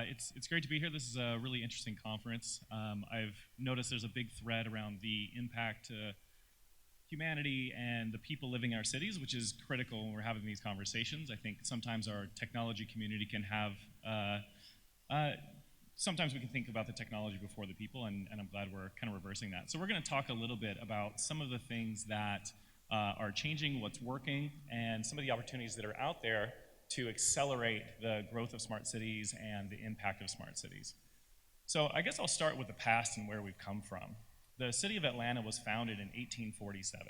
It's great to be here. This is a really interesting conference. I've noticed there's a big thread around the impact to humanity and the people living in our cities, which is critical when we're having these conversations. I think sometimes our technology community can have, sometimes we can think about the technology before the people, and I'm glad we're kind of reversing that. So we're going to talk a little bit about some of the things that are changing, what's working, and some of the opportunities that are out there to accelerate the growth of smart cities and the impact of smart cities. So I guess I'll start with the past and where we've come from. The city of Atlanta was founded in 1847.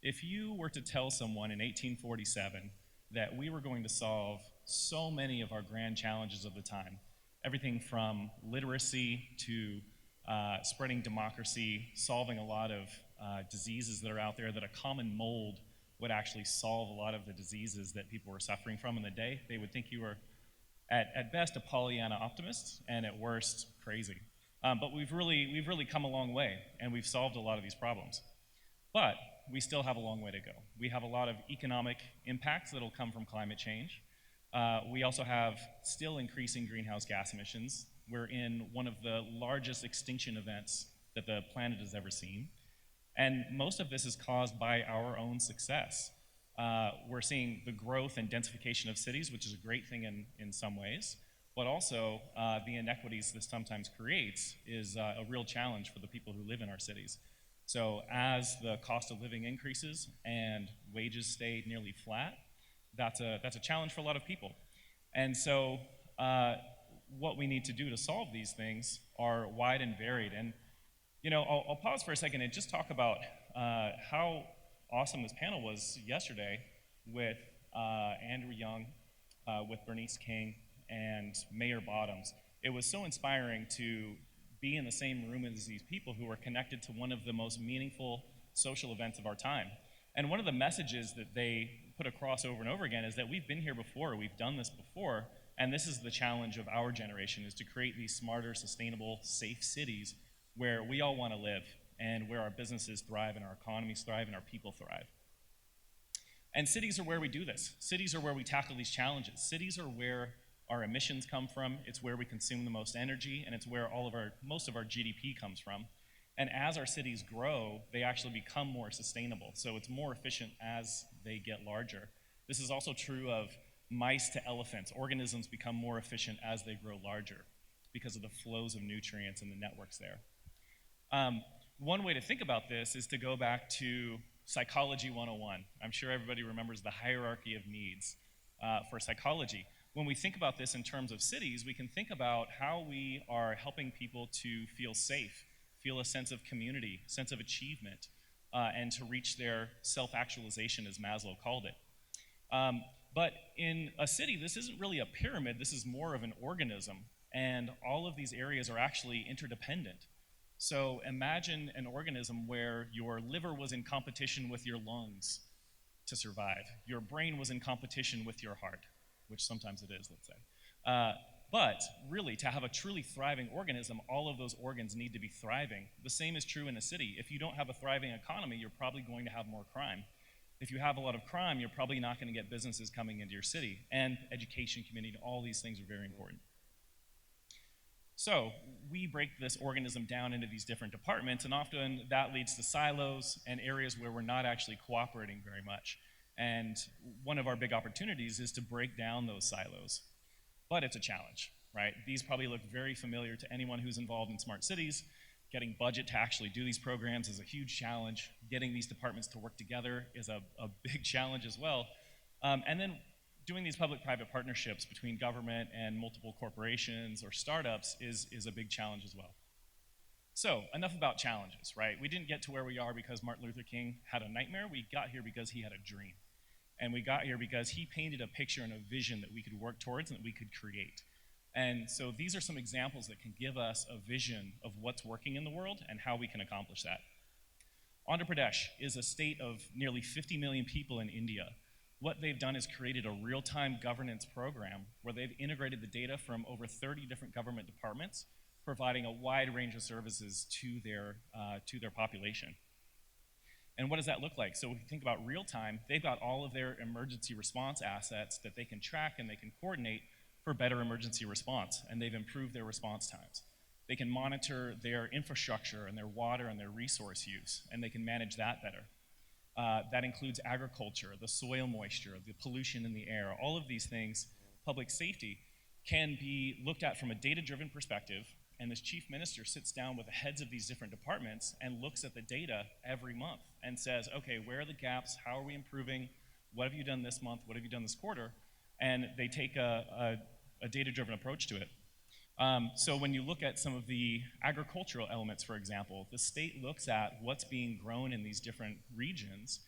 If you were to tell someone in 1847 that we were going to solve so many of our grand challenges of the time, everything from literacy to spreading democracy, solving a lot of diseases that are out there, that a common mold would actually solve a lot of the diseases that people were suffering from in the day, they would think you were, at best, a Pollyanna optimist, and at worst, crazy. But we've really come a long way, and we've solved a lot of these problems. But we still have a long way to go. We have a lot of economic impacts that'll come from climate change. We also have still increasing greenhouse gas emissions. We're in one of the largest extinction events that the planet has ever seen. And most of this is caused by our own success. We're seeing the growth and densification of cities, which is a great thing in some ways, but also the inequities this sometimes creates is a real challenge for the people who live in our cities. So as the cost of living increases and wages stay nearly flat, that's a challenge for a lot of people. And so what we need to do to solve these things are wide and varied. And you know, I'll pause for a second and just talk about how awesome this panel was yesterday with Andrew Young, with Bernice King, and Mayor Bottoms. It was so inspiring to be in the same room as these people who were connected to one of the most meaningful social events of our time. And one of the messages that they put across over and over again is that we've been here before, we've done this before, and this is the challenge of our generation, is to create these smarter, sustainable, safe cities where we all want to live and where our businesses thrive and our economies thrive and our people thrive. And cities are where we do this. Cities are where we tackle these challenges. Cities are where our emissions come from, it's where we consume the most energy, and it's where most of our GDP comes from. And as our cities grow, they actually become more sustainable. So it's more efficient as they get larger. This is also true of mice to elephants. Organisms become more efficient as they grow larger because of the flows of nutrients and the networks there. One way to think about this is to go back to Psychology 101. I'm sure everybody remembers the hierarchy of needs for psychology. When we think about this in terms of cities, we can think about how we are helping people to feel safe, feel a sense of community, sense of achievement, and to reach their self-actualization, as Maslow called it. But in a city, this isn't really a pyramid, this is more of an organism, and all of these areas are actually interdependent. So imagine an organism where your liver was in competition with your lungs to survive. Your brain was in competition with your heart, which sometimes it is, let's say. But really, to have a truly thriving organism, all of those organs need to be thriving. The same is true in a city. If you don't have a thriving economy, you're probably going to have more crime. If you have a lot of crime, you're probably not going to get businesses coming into your city. And education, community, all these things are very important. So we break this organism down into these different departments, and often that leads to silos and areas where we're not actually cooperating very much. And one of our big opportunities is to break down those silos. But it's a challenge, right? These probably look very familiar to anyone who's involved in smart cities. Getting budget to actually do these programs is a huge challenge. Getting these departments to work together is a big challenge as well. And then doing these public-private partnerships between government and multiple corporations or startups is a big challenge as well. So enough about challenges, right? We didn't get to where we are because Martin Luther King had a nightmare. We got here because he had a dream. And we got here because he painted a picture and a vision that we could work towards and that we could create. And so these are some examples that can give us a vision of what's working in the world and how we can accomplish that. Andhra Pradesh is a state of nearly 50 million people in India. What they've done is created a real-time governance program where they've integrated the data from over 30 different government departments, providing a wide range of services to their population. And what does that look like? So if you think about real time, they've got all of their emergency response assets that they can track and they can coordinate for better emergency response, and they've improved their response times. They can monitor their infrastructure and their water and their resource use, and they can manage that better. That includes agriculture, the soil moisture, the pollution in the air, all of these things. Public safety can be looked at from a data-driven perspective, and this chief minister sits down with the heads of these different departments and looks at the data every month and says, okay, where are the gaps? How are we improving? What have you done this month? What have you done this quarter? And they take a data-driven approach to it. So when you look at some of the agricultural elements, for example, the state looks at what's being grown in these different regions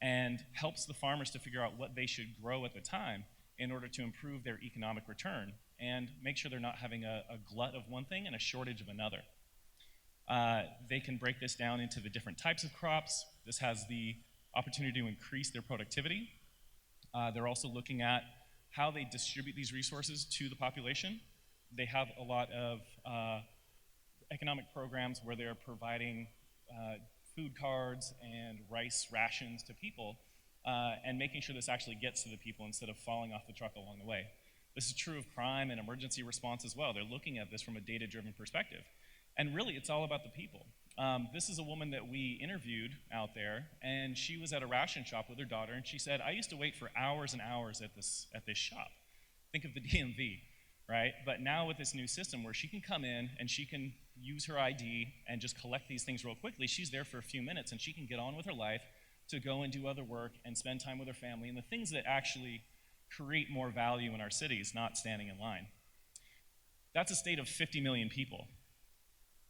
and helps the farmers to figure out what they should grow at the time in order to improve their economic return and make sure they're not having a glut of one thing and a shortage of another. They can break this down into the different types of crops. This has the opportunity to increase their productivity. They're also looking at how they distribute these resources to the population. They have a lot of economic programs where they're providing food cards and rice rations to people and making sure this actually gets to the people instead of falling off the truck along the way. This is true of crime and emergency response as well. They're looking at this from a data-driven perspective. And really, it's all about the people. This is a woman that we interviewed out there, and she was at a ration shop with her daughter, and she said, I used to wait for hours and hours at this shop. Think of the DMV, right? But now with this new system where she can come in and she can use her ID and just collect these things real quickly, she's there for a few minutes and she can get on with her life to go and do other work and spend time with her family and the things that actually create more value in our cities, not standing in line. That's a state of 50 million people,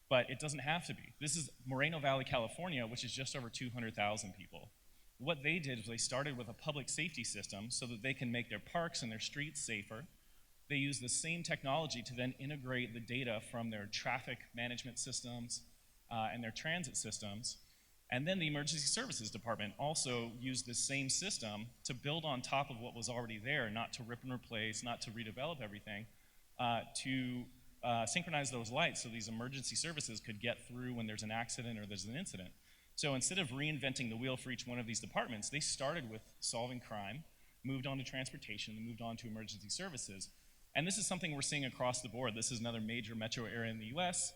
but it doesn't have to be. This is Moreno Valley, California, which is just over 200,000 people. What they did was they started with a public safety system so that they can make their parks and their streets safer. They use the same technology to then integrate the data from their traffic management systems and their transit systems. And then the emergency services department also used the same system to build on top of what was already there, not to rip and replace, not to redevelop everything, to synchronize those lights so these emergency services could get through when there's an accident or there's an incident. So instead of reinventing the wheel for each one of these departments, they started with solving crime, moved on to transportation, and moved on to emergency services. And this is something we're seeing across the board. This is another major metro area in the US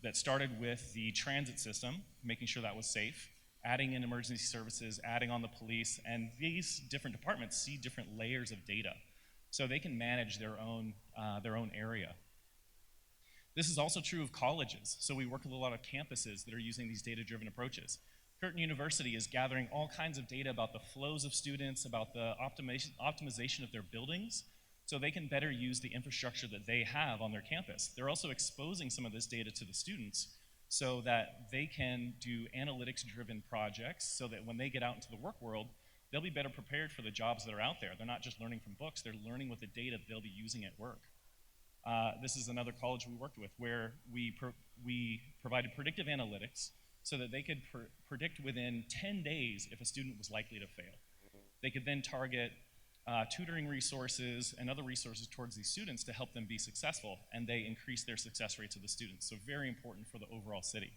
that started with the transit system, making sure that was safe, adding in emergency services, adding on the police, and these different departments see different layers of data. So they can manage their own area. This is also true of colleges. So we work with a lot of campuses that are using these data-driven approaches. Curtin University is gathering all kinds of data about the flows of students, about the optimization of their buildings, so they can better use the infrastructure that they have on their campus. They're also exposing some of this data to the students so that they can do analytics-driven projects so that when they get out into the work world, they'll be better prepared for the jobs that are out there. They're not just learning from books, they're learning with the data that they'll be using at work. This is another college we worked with where we provided predictive analytics so that they could predict within 10 days if a student was likely to fail. They could then target tutoring resources and other resources towards these students to help them be successful, and they increase their success rates of the students, so very important for the overall city.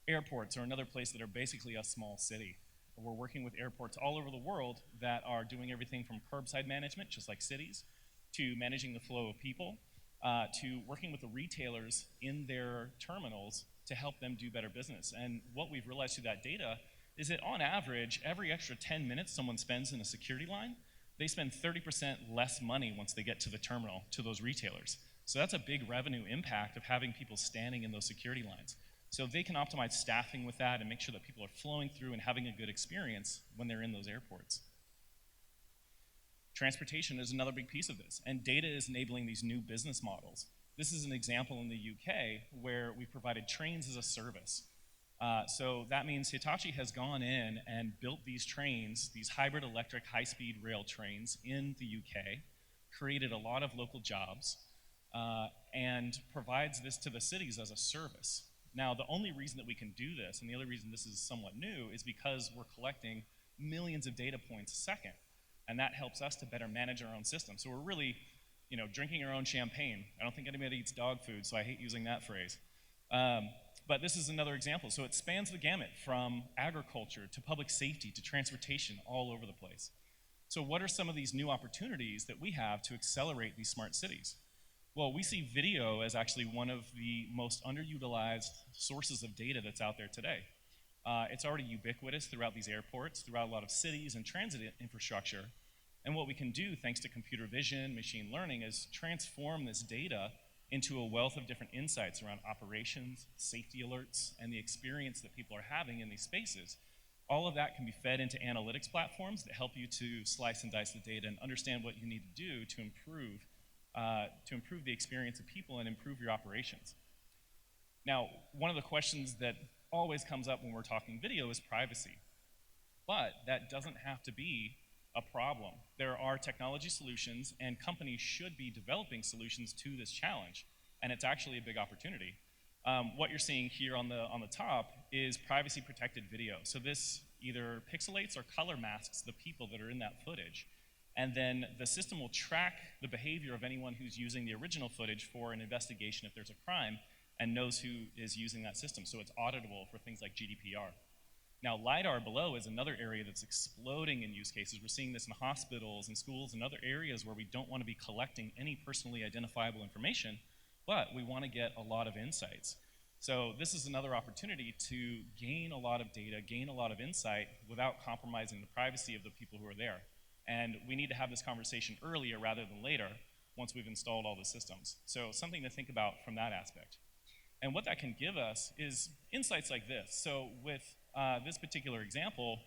Airports are another place that are basically a small city. We're working with airports all over the world that are doing everything from curbside management, just like cities, to managing the flow of people, to working with the retailers in their terminals to help them do better business. And what we've realized through that data is that on average, every extra 10 minutes someone spends in a security line, they spend 30% less money once they get to the terminal, to those retailers. So that's a big revenue impact of having people standing in those security lines. So they can optimize staffing with that and make sure that people are flowing through and having a good experience when they're in those airports. Transportation is another big piece of this, and data is enabling these new business models. This is an example in the UK where we provided trains as a service. So that means Hitachi has gone in and built these trains, these hybrid electric high-speed rail trains in the UK, created a lot of local jobs, and provides this to the cities as a service. Now, the only reason that we can do this, and the other reason this is somewhat new, is because we're collecting millions of data points a second, and that helps us to better manage our own system. So we're really, drinking our own champagne. I don't think anybody eats dog food, so I hate using that phrase. But this is another example. So it spans the gamut from agriculture to public safety to transportation all over the place. So what are some of these new opportunities that we have to accelerate these smart cities? Well, we see video as actually one of the most underutilized sources of data that's out there today. It's already ubiquitous throughout these airports, throughout a lot of cities and transit infrastructure. And what we can do, thanks to computer vision, machine learning, is transform this data into a wealth of different insights around operations, safety alerts, and the experience that people are having in these spaces. All of that can be fed into analytics platforms that help you to slice and dice the data and understand what you need to do to improve the experience of people and improve your operations. Now, one of the questions that always comes up when we're talking video is privacy. But that doesn't have to be a problem. There are technology solutions, and companies should be developing solutions to this challenge, and it's actually a big opportunity. What you're seeing here on the top is privacy-protected video. So this either pixelates or color masks the people that are in that footage, and then the system will track the behavior of anyone who's using the original footage for an investigation if there's a crime, and knows who is using that system, so it's auditable for things like GDPR. Now, LiDAR below is another area that's exploding in use cases. We're seeing this in hospitals and schools and other areas where we don't want to be collecting any personally identifiable information, but we want to get a lot of insights. So this is another opportunity to gain a lot of data, gain a lot of insight without compromising the privacy of the people who are there. And we need to have this conversation earlier rather than later once we've installed all the systems. So something to think about from that aspect. And what that can give us is insights like this. So with this particular example,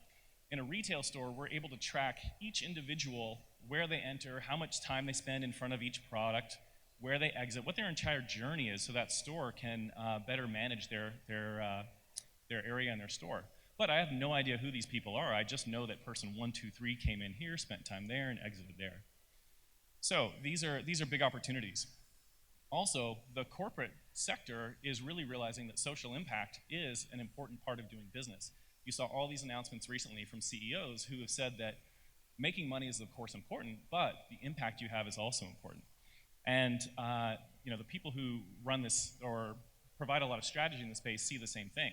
in a retail store, we're able to track each individual, where they enter, how much time they spend in front of each product, where they exit, what their entire journey is, so that store can better manage their area and their store. But I have no idea who these people are. I just know that person 1, 2, 3 came in here, spent time there, and exited there. So these are big opportunities. Also, the corporate sector is really realizing that social impact is an important part of doing business. You saw all these announcements recently from CEOs who have said that making money is of course important, but the impact you have is also important. And the people who run this or provide a lot of strategy in the space see the same thing,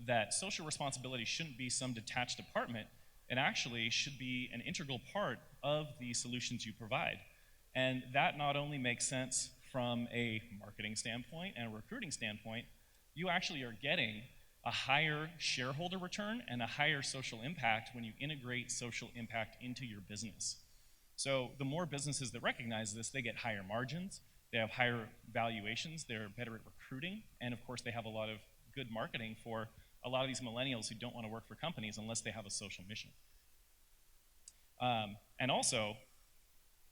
that social responsibility shouldn't be some detached department. It actually should be an integral part of the solutions you provide. And that not only makes sense from a marketing standpoint and a recruiting standpoint, you actually are getting a higher shareholder return and a higher social impact when you integrate social impact into your business. So the more businesses that recognize this, they get higher margins, they have higher valuations, they're better at recruiting, and of course they have a lot of good marketing for a lot of these millennials who don't want to work for companies unless they have a social mission. And also,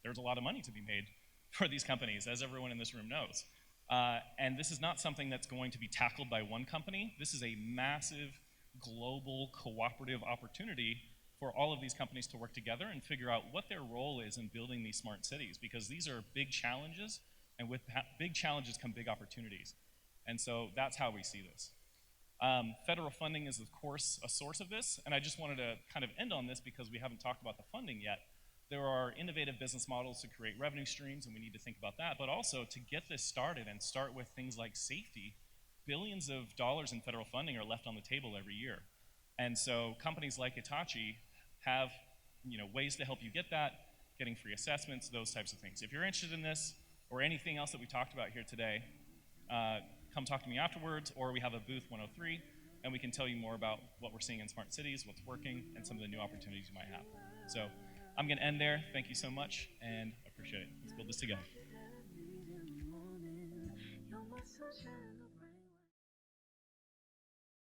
there's a lot of money to be made for these companies, as everyone in this room knows. And this is not something that's going to be tackled by one company. This is a massive, global, cooperative opportunity for all of these companies to work together and figure out what their role is in building these smart cities, because these are big challenges, and with big challenges come big opportunities. And so that's how we see this. Federal funding is, of course, a source of this, and I just wanted to kind of end on this because we haven't talked about the funding yet. There are innovative business models to create revenue streams, and we need to think about that, but also to get this started and start with things like safety, billions of dollars in federal funding are left on the table every year. And so companies like Hitachi have ways to help you get that, getting free assessments, those types of things. If you're interested in this or anything else that we talked about here today, come talk to me afterwards, or we have a booth 103, and we can tell you more about what we're seeing in smart cities, what's working, and some of the new opportunities you might have. So I'm going to end there. Thank you so much, and I appreciate it. Let's build this together.